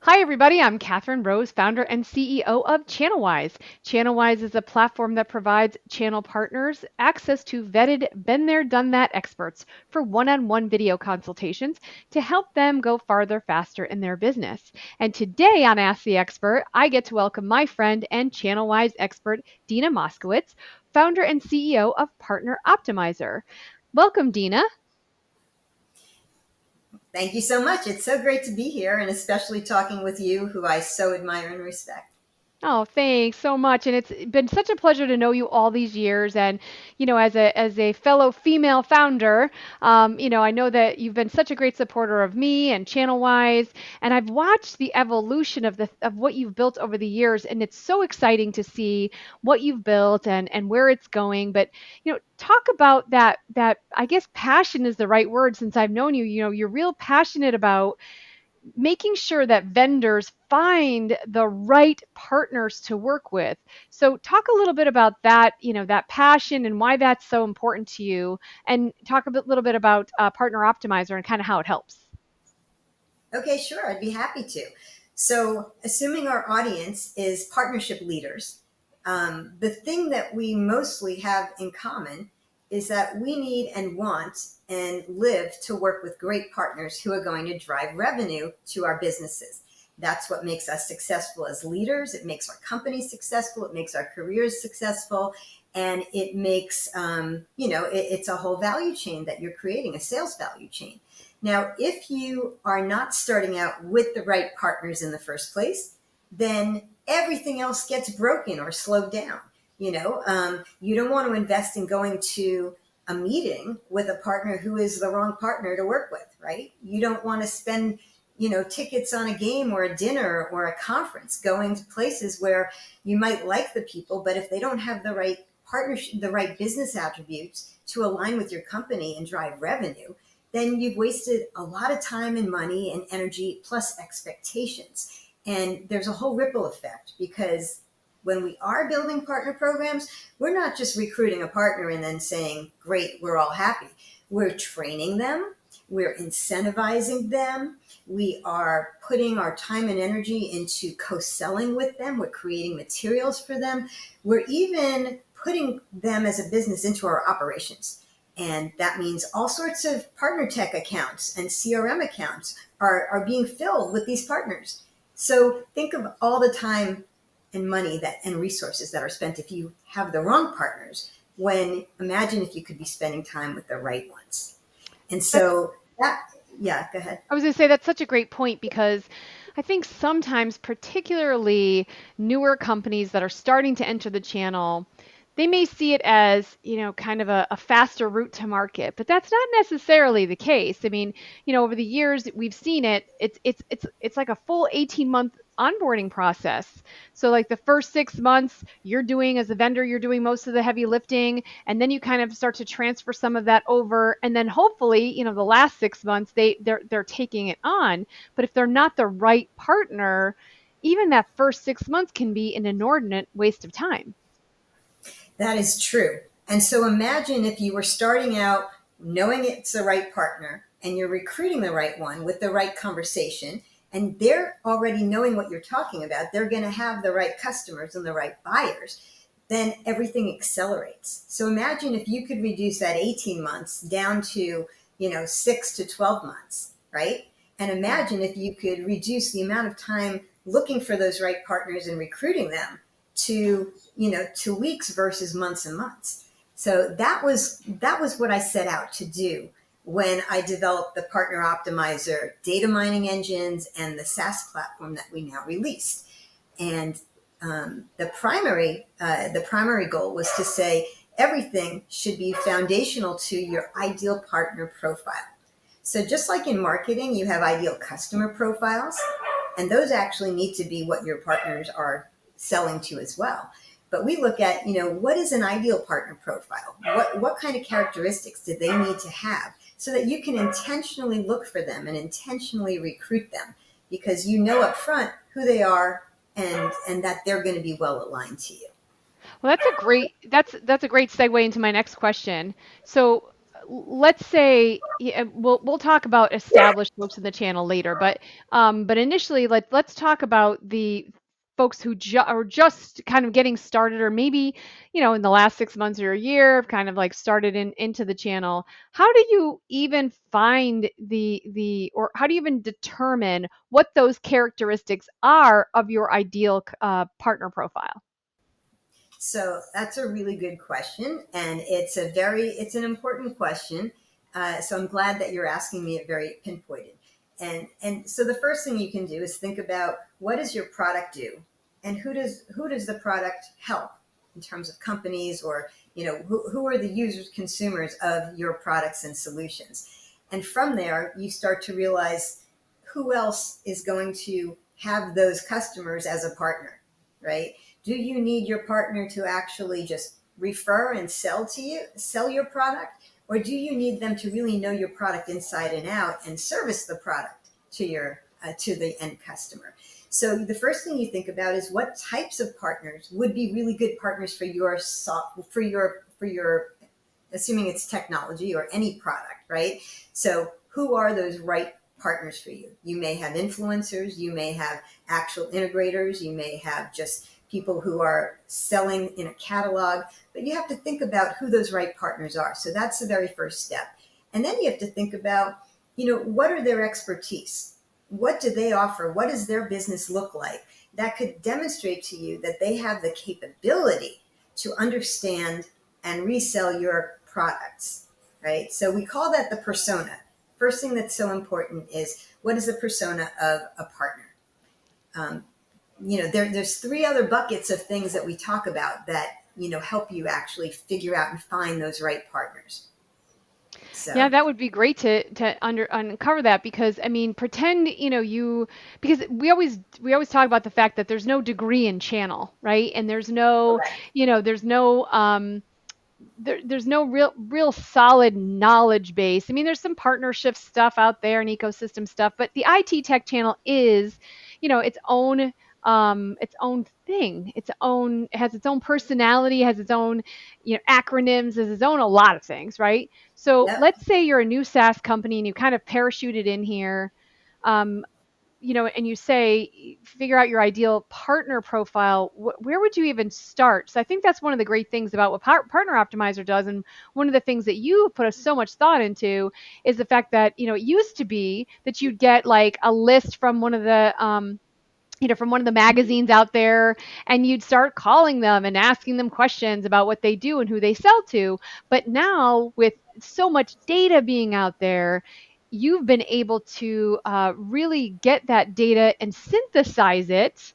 Hi, everybody. I'm Catherine Rose, founder and CEO of ChannelWise. ChannelWise is a platform that provides channel partners access to vetted, been there, done that experts for one on one video consultations to help them go farther faster in their business. And today on Ask the Expert, I get to welcome my friend and ChannelWise expert, Dina Moskowitz, founder and CEO of PartnerOptimizer. Welcome, Dina. Thank you so much. It's so great to be here, and especially talking with you, who I so admire and respect. Oh, thanks so much. And it's been such a pleasure to know you all these years. And, as a fellow female founder, I know that you've been such a great supporter of me and ChannelWise. And I've watched the evolution of what you've built over the years. And it's so exciting to see what you've built and where it's going. But, talk about that I guess passion is the right word since I've known you. You're real passionate about making sure that vendors find the right partners to work with. So talk a little bit about that, that passion and why that's so important to you, and talk little bit about Partner Optimizer and kind of how it helps. Okay, sure. I'd be happy to. So, assuming our audience is partnership leaders, the thing that we mostly have in common is that we need and want and live to work with great partners who are going to drive revenue to our businesses. That's what makes us successful as leaders. It makes our companies successful. It makes our careers successful. And it makes, it's a whole value chain that you're creating, a sales value chain. Now, if you are not starting out with the right partners in the first place, then everything else gets broken or slowed down. You don't want to invest in going to a meeting with a partner who is the wrong partner to work with, right? You don't want to spend, tickets on a game or a dinner or a conference going to places where you might like the people, but if they don't have the right partnership, the right business attributes to align with your company and drive revenue, then you've wasted a lot of time and money and energy plus expectations. And there's a whole ripple effect because when we are building partner programs, we're not just recruiting a partner and then saying, great, we're all happy. We're training them. We're incentivizing them. We are putting our time and energy into co-selling with them. We're creating materials for them. We're even putting them as a business into our operations. And that means all sorts of partner tech accounts and CRM accounts are being filled with these partners. So think of all the time and money and resources that are spent if you have the wrong partners, when imagine if you could be spending time with the right ones. And That's so yeah, go ahead. I was going to say that's such a great point because I think sometimes, particularly newer companies that are starting to enter the channel, they may see it as, kind of a faster route to market, but that's not necessarily the case. I mean, over the years we've seen it. It's like a full 18-month onboarding process. So like the first 6 months, you're doing as a vendor, you're doing most of the heavy lifting, and then you kind of start to transfer some of that over, and then hopefully, the last 6 months they're taking it on. But if they're not the right partner, even that first 6 months can be an inordinate waste of time. That is true. And so imagine if you were starting out knowing it's the right partner and you're recruiting the right one with the right conversation, and they're already knowing what you're talking about. They're going to have the right customers and the right buyers. Then everything accelerates. So imagine if you could reduce that 18 months down to, 6 to 12 months, right? And imagine if you could reduce the amount of time looking for those right partners and recruiting them to 2 weeks versus months and months. So that was what I set out to do when I developed the Partner Optimizer data mining engines and the SaaS platform that we now released. And the primary goal was to say everything should be foundational to your ideal partner profile. So just like in marketing, you have ideal customer profiles, and those actually need to be what your partners are selling to as well. But we look at, what is an ideal partner profile? What kind of characteristics do they need to have so that you can intentionally look for them and intentionally recruit them, because you know up front who they are and that they're going to be well aligned to you. Well, that's a great segue into my next question. So let's say we'll talk about established folks in the channel later, but initially let's talk about the folks who are just kind of getting started, or maybe in the last 6 months or a year kind of like started into the channel. How do you even find the or how do you even determine what those characteristics are of your ideal partner profile? So that's a really good question, and it's an important question. So I'm glad that you're asking me it very pinpointed. And so the first thing you can do is think about, what does your product do, and who does the product help in terms of companies, or who are the users, consumers of your products and solutions. And from there you start to realize who else is going to have those customers as a partner, right? Do you need your partner to actually just refer and sell your product? Or do you need them to really know your product inside and out and service the product to the end customer? So the first thing you think about is, what types of partners would be really good partners for your assuming it's technology or any product, right? So who are those right partners for you? You may have influencers, you may have actual integrators, you may have just people who are selling in a catalog, but you have to think about who those right partners are. So that's the very first step. And then you have to think about, what are their expertise? What do they offer? What does their business look like? That could demonstrate to you that they have the capability to understand and resell your products, right? So we call that the persona. First thing that's so important is, what is the persona of a partner? Um, there's three other buckets of things that we talk about that, help you actually figure out and find those right partners. Yeah, So, that would be great to uncover that, because I mean, pretend, because we always talk about the fact that there's no degree in channel, right? And there's no, correct. there's no there's no real solid knowledge base. I mean, there's some partnership stuff out there and ecosystem stuff, but the IT tech channel is, its own thing. It has its own personality, has its own, acronyms, has its own a lot of things, right? So Yep. let's say you're a new SaaS company and you kind of parachuted in here. Um, and you say, figure out your ideal partner profile, where would you even start? So I think that's one of the great things about what Partner Optimizer does. And one of the things that you put so much thought into is the fact that, it used to be that you'd get like a list from one of the, from one of the magazines out there, and you'd start calling them and asking them questions about what they do and who they sell to. But now, with so much data being out there, you've been able to really get that data and synthesize it.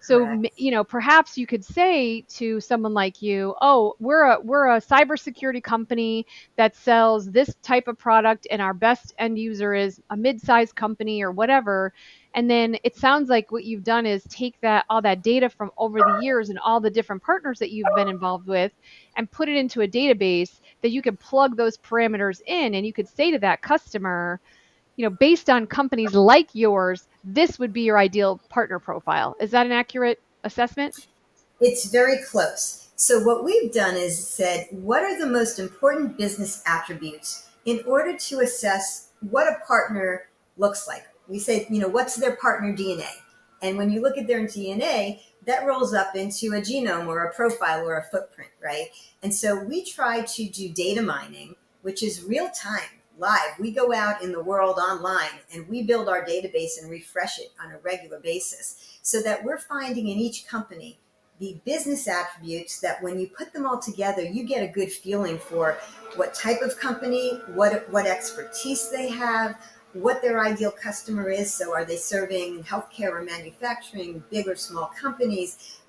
So, Correct. perhaps you could say to someone like you, "Oh, we're a cybersecurity company that sells this type of product, and our best end user is a mid-sized company or whatever." And then it sounds like what you've done is take all that data from over the years and all the different partners that you've been involved with, and put it into a database that you can plug those parameters in, and you could say to that customer, based on companies like yours, this would be your ideal partner profile. Is that an accurate assessment? It's very close. So what we've done is said, what are the most important business attributes in order to assess what a partner looks like? We say, what's their partner DNA? And when you look at their DNA, that rolls up into a genome or a profile or a footprint, right? And so we try to do data mining, which is real time, live. We go out in the world online and we build our database and refresh it on a regular basis, so that we're finding in each company the business attributes that, when you put them all together, you get a good feeling for what type of company, what expertise they have, what their ideal customer is. So are they serving healthcare or manufacturing, big or small companies,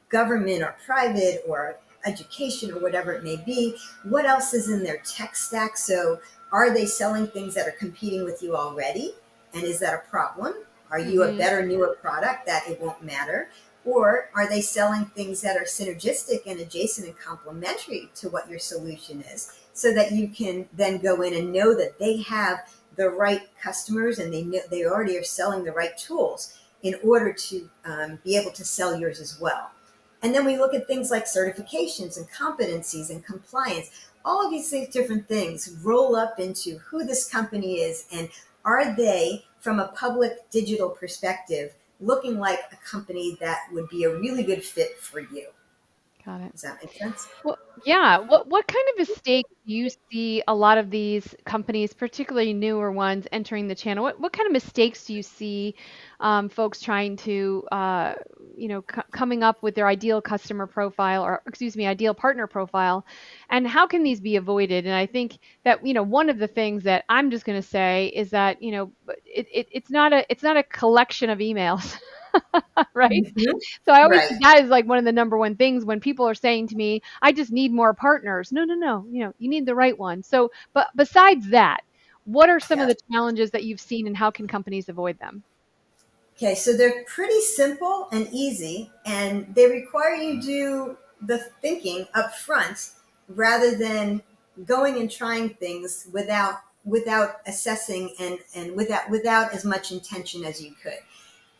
government or private, or education, or whatever it may be? What else is in their tech stack? So are they selling things that are competing with you already? And is that a problem? Are you a Mm-hmm. better, newer product that it won't matter? Or are they selling things that are synergistic and adjacent and complementary to what your solution is, so that you can then go in and know that they have the right customers, and they already are selling the right tools in order to be able to sell yours as well. And then we look at things like certifications and competencies and compliance. all of these different things roll up into who this company is, and are they, from a public digital perspective, looking like a company that would be a really good fit for you. Got it. Does that make sense? Well, yeah. What kind of mistakes do you see a lot of these companies, particularly newer ones, entering the channel? What kind of mistakes do you see folks trying to, coming up with their ideal customer profile, or excuse me, ideal partner profile, and how can these be avoided? And I think that one of the things that I'm just going to say is that it's not a collection of emails, right? Mhm. So I always Right. think that is like one of the number one things when people are saying to me, I just need more partners. No, no, no. You need the right one. So, but besides that, what are some of Yeah. the challenges that you've seen and how can companies avoid them? Okay, so they're pretty simple and easy, and they require you do the thinking up front rather than going and trying things without assessing and without as much intention as you could.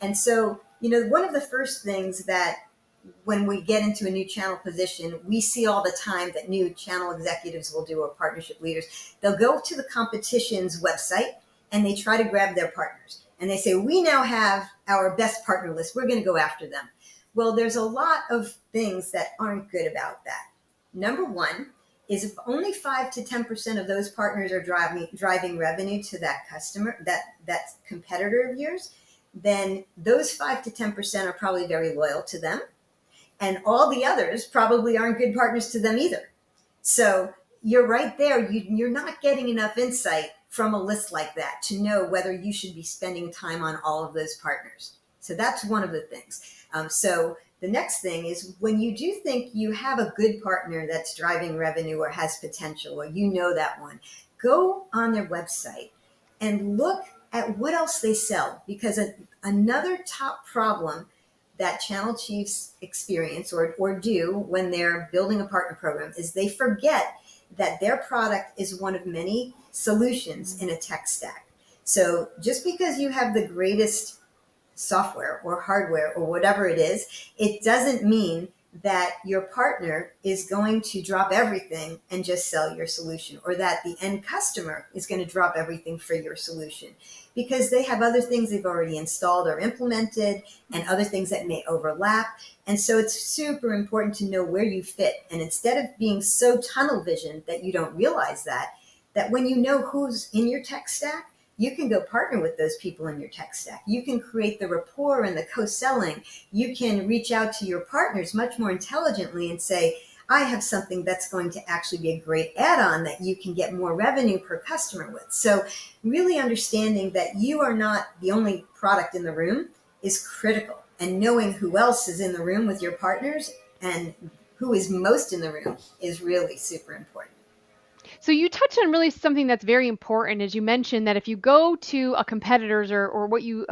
And so, one of the first things that when we get into a new channel position, we see all the time that new channel executives will do, or partnership leaders. They'll go to the competition's website and they try to grab their partners. And they say, we now have our best partner list. We're going to go after them. Well, there's a lot of things that aren't good about that. Number one is, if only 5 to 10% of those partners are driving revenue to that customer, that competitor of yours, then those 5 to 10% are probably very loyal to them, and all the others probably aren't good partners to them either. So you're right there. You're not getting enough insight from a list like that to know whether you should be spending time on all of those partners. So that's one of the things. So the next thing is, when you do think you have a good partner that's driving revenue or has potential, or that one, go on their website and look at what else they sell. Because another top problem that channel chiefs experience or do when they're building a partner program is they forget that their product is one of many solutions in a tech stack. So just because you have the greatest software or hardware or whatever it is, it doesn't mean that your partner is going to drop everything and just sell your solution, or that the end customer is going to drop everything for your solution, because they have other things they've already installed or implemented and other things that may overlap. And so it's super important to know where you fit. And instead of being so tunnel vision that you don't realize that when you know who's in your tech stack, you can go partner with those people in your tech stack. You can create the rapport and the co-selling. You can reach out to your partners much more intelligently and say, I have something that's going to actually be a great add-on that you can get more revenue per customer with. So really understanding that you are not the only product in the room is critical. And knowing who else is in the room with your partners and who is most in the room is really super important. So you touched on really something that's very important, as you mentioned that if you go to a competitor's or what you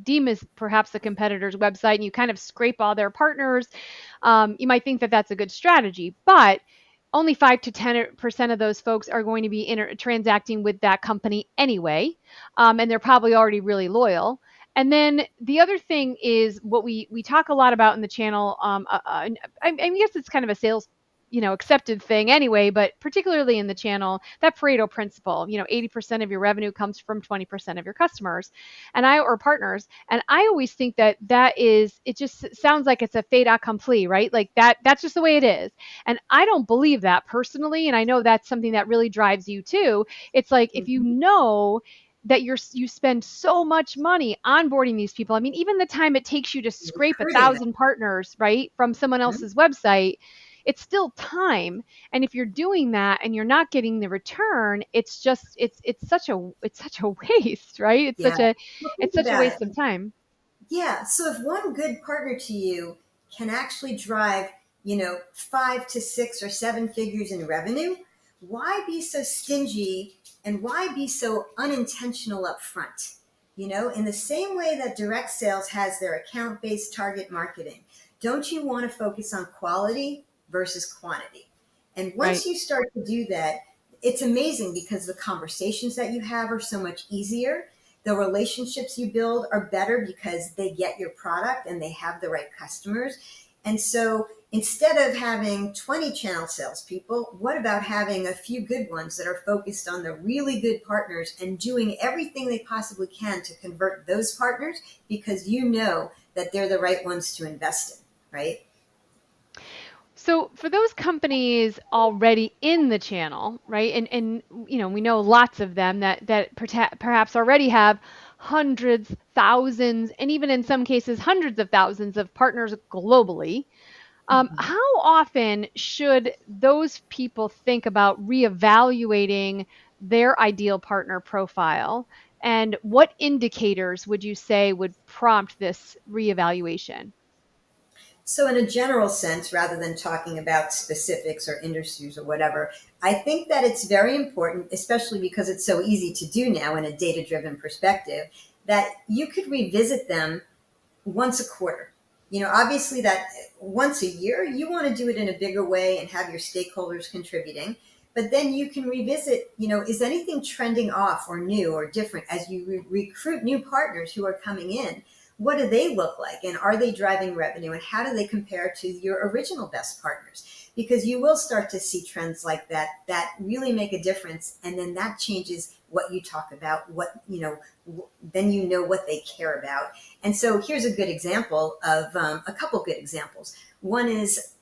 deem as perhaps the competitor's website, and you kind of scrape all their partners, you might think that that's a good strategy, but only 5 to 10% of those folks are going to be transacting with that company anyway, and they're probably already really loyal. And then the other thing is what we talk a lot about in the channel. I guess it's kind of a sales accepted thing anyway, but particularly in the channel, that Pareto principle, 80% of your revenue comes from 20% of your customers or partners. And I always think it just sounds like it's a fait accompli, right? Like that's just the way it is. And I don't believe that personally. And I know that's something that really drives you too. It's like, if you know that you spend so much money onboarding these people. I mean, even the time it takes you to scrape a Recruiting them. thousand partners, right, from someone else's website, it's still time. And if you're doing that and you're not getting the return, it's such a waste, right? It's Yeah. such a Well, it's think such a about it. waste of time. Yeah. So if one good partner to you can actually drive, 5 to 6 or 7 figures in revenue, why be so stingy and why be so unintentional up front? In the same way that direct sales has their account-based target marketing, don't you want to focus on quality versus quantity? And Right. once you start to do that, it's amazing because the conversations that you have are so much easier. The relationships you build are better because they get your product and they have the right customers. And so instead of having 20 channel salespeople, what about having a few good ones that are focused on the really good partners and doing everything they possibly can to convert those partners, because you know that they're the right ones to invest in, right? So for those companies already in the channel, right? And we know lots of them that perhaps already have hundreds, thousands, and even in some cases hundreds of thousands of partners globally. Mhm. How often should those people think about reevaluating their ideal partner profile? And what indicators would you say would prompt this reevaluation? So, in a general sense, rather than talking about specifics or industries or whatever, I think that it's very important, especially because it's so easy to do now in a data driven perspective, that you could revisit them once a quarter. Obviously, that once a year, you want to do it in a bigger way and have your stakeholders contributing. But then you can revisit, is anything trending off or new or different as you recruit new partners who are coming in? What do they look like? And are they driving revenue? And how do they compare to your original best partners? Because you will start to see trends like that that really make a difference. And then that changes what you talk about, then you know what they care about. And so here's a good example of a couple good examples. One is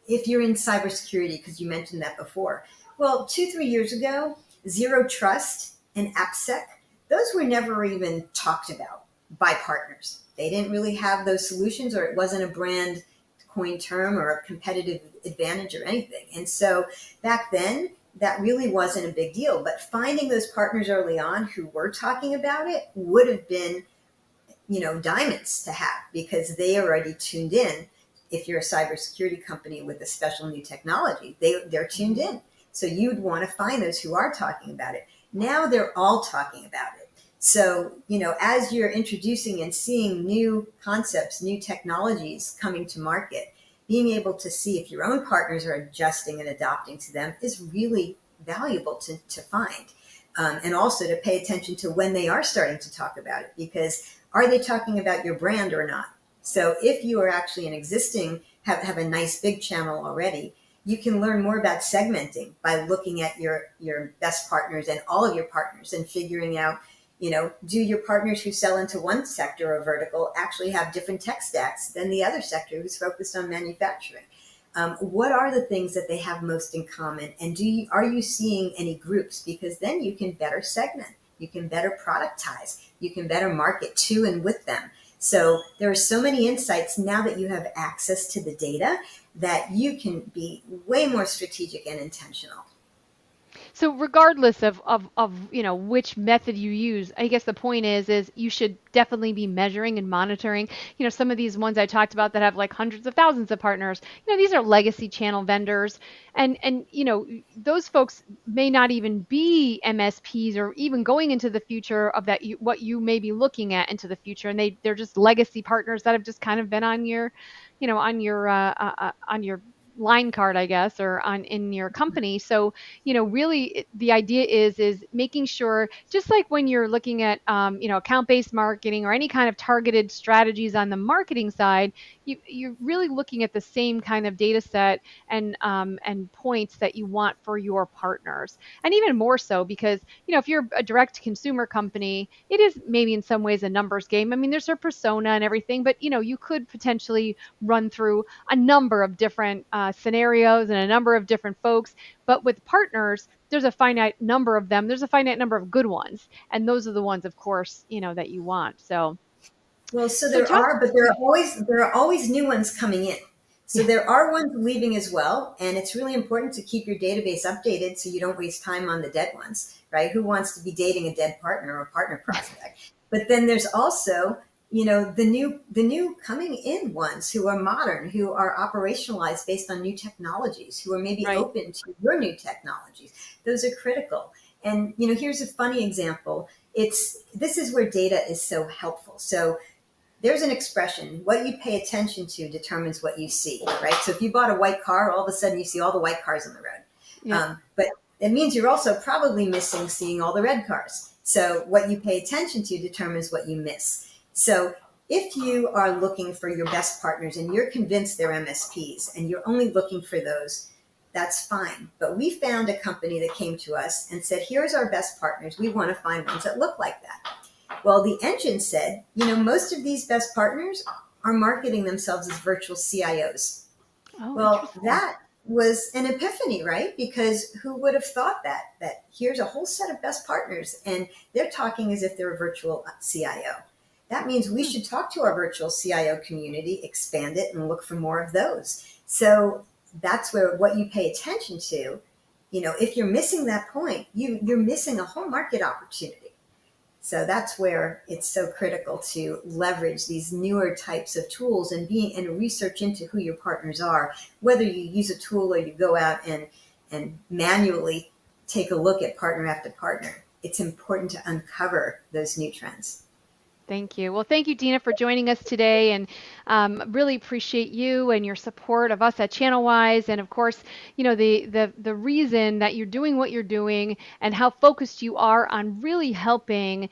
if you're in cybersecurity, because you mentioned that before. Well, 2, 3 years ago, zero trust and AppSec, those were never even talked about by partners. They didn't really have those solutions, or it wasn't a brand coin term or a competitive advantage or anything. And so back then, that really wasn't a big deal. But finding those partners early on who were talking about it would have been diamonds to have, because they already tuned in. If you're a cybersecurity company with a special new technology, they're tuned in. So you'd want to find those who are talking about it. Now they're all talking about it. So, as you're introducing and seeing new concepts, new technologies coming to market, being able to see if your own partners are adjusting and adopting to them is really valuable to find. And also to pay attention to when they are starting to talk about it, because are they talking about your brand or not? So if you are actually have a nice big channel already, you can learn more about segmenting by looking at your best partners and all of your partners and figuring out, do your partners who sell into one sector or vertical actually have different tech stacks than the other sector who's focused on manufacturing? What are the things that they have most in common? And are you seeing any groups? Because then you can better segment, you can better productize, you can better market to and with them. So there are so many insights now that you have access to the data that you can be way more strategic and intentional. So regardless of which method you use, I guess the point is you should definitely be measuring and monitoring. Some of these ones I talked about that have like hundreds of thousands of partners. These are legacy channel vendors, and those folks may not even be MSPs or even going into the future of what you may be looking at into the future, and they're just legacy partners that have just kind of been on your, on your line card, I guess, or on in your company. So really the idea is making sure, just like when you're looking at account-based marketing or any kind of targeted strategies on the marketing side, you're really looking at the same kind of data set and points that you want for your partners. And even more so because if you're a direct consumer company, it is maybe in some ways a numbers game. I mean, there's a persona and everything, but you could potentially run through a number of different scenarios and a number of different folks. But with partners, there's a finite number of them. There's a finite number of good ones, and those are the ones, of course, that you want. So, Well, so so there talk. are, but there are always new ones coming in. So Yeah, there are ones leaving as well, and it's really important to keep your database updated so you don't waste time on the dead ones, right? Who wants to be dating a dead partner or partner prospect? But then there's also, the new coming in ones who are modern, who are operationalized based on new technologies, who are maybe right. open to your new technologies. Those are critical. And here's a funny example. This is where data is so helpful. So there's an expression: what you pay attention to determines what you see, right? So if you bought a white car, all of a sudden you see all the white cars on the road. Yep. But it means you're also probably missing seeing all the red cars. So what you pay attention to determines what you miss. So If you are looking for your best partners and you're convinced they're MSPs and you're only looking for those, that's fine. But we found a company that came to us and said, here's our best partners. We want to find ones that look like that. Well, the engine said, most of these best partners are marketing themselves as virtual CIOs. Oh, Well, interesting. that was an epiphany, right? Because who would have thought that here's a whole set of best partners and they're talking as if they're a virtual CIO. That means we Hmm. should talk to our virtual CIO community, expand it, and look for more of those. So that's where what you pay attention to, if you're missing that point, you're missing a whole market opportunity. So that's where it's so critical to leverage these newer types of tools and research into who your partners are, whether you use a tool or you go out and manually take a look at partner after partner. It's important to uncover those new trends. Thank you. Well, thank you, Dina, for joining us today, and really appreciate you and your support of us at ChannelWise, and of course, the reason that you're doing what you're doing and how focused you are on really helping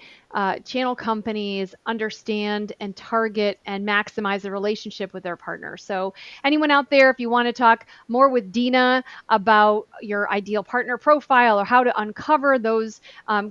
channel companies understand and target and maximize the relationship with their partners. So, anyone out there, if you want to talk more with Dina about your ideal partner profile or how to uncover those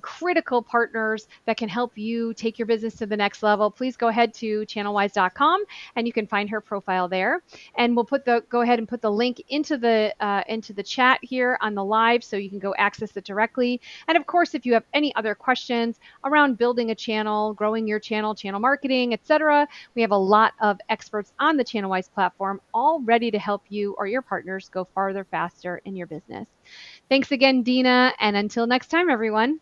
critical partners that can help you take your business to the next level, please go ahead to channelwise.com and you can find her profile there. And we'll go ahead and put the link into the chat here on the live so you can go access it directly. And of course, if you have any other questions around building a channel, growing your channel, channel marketing, etc., we have a lot of experts on the ChannelWise platform all ready to help you or your partners go farther, faster in your business. Thanks again, Dina, and until next time, everyone.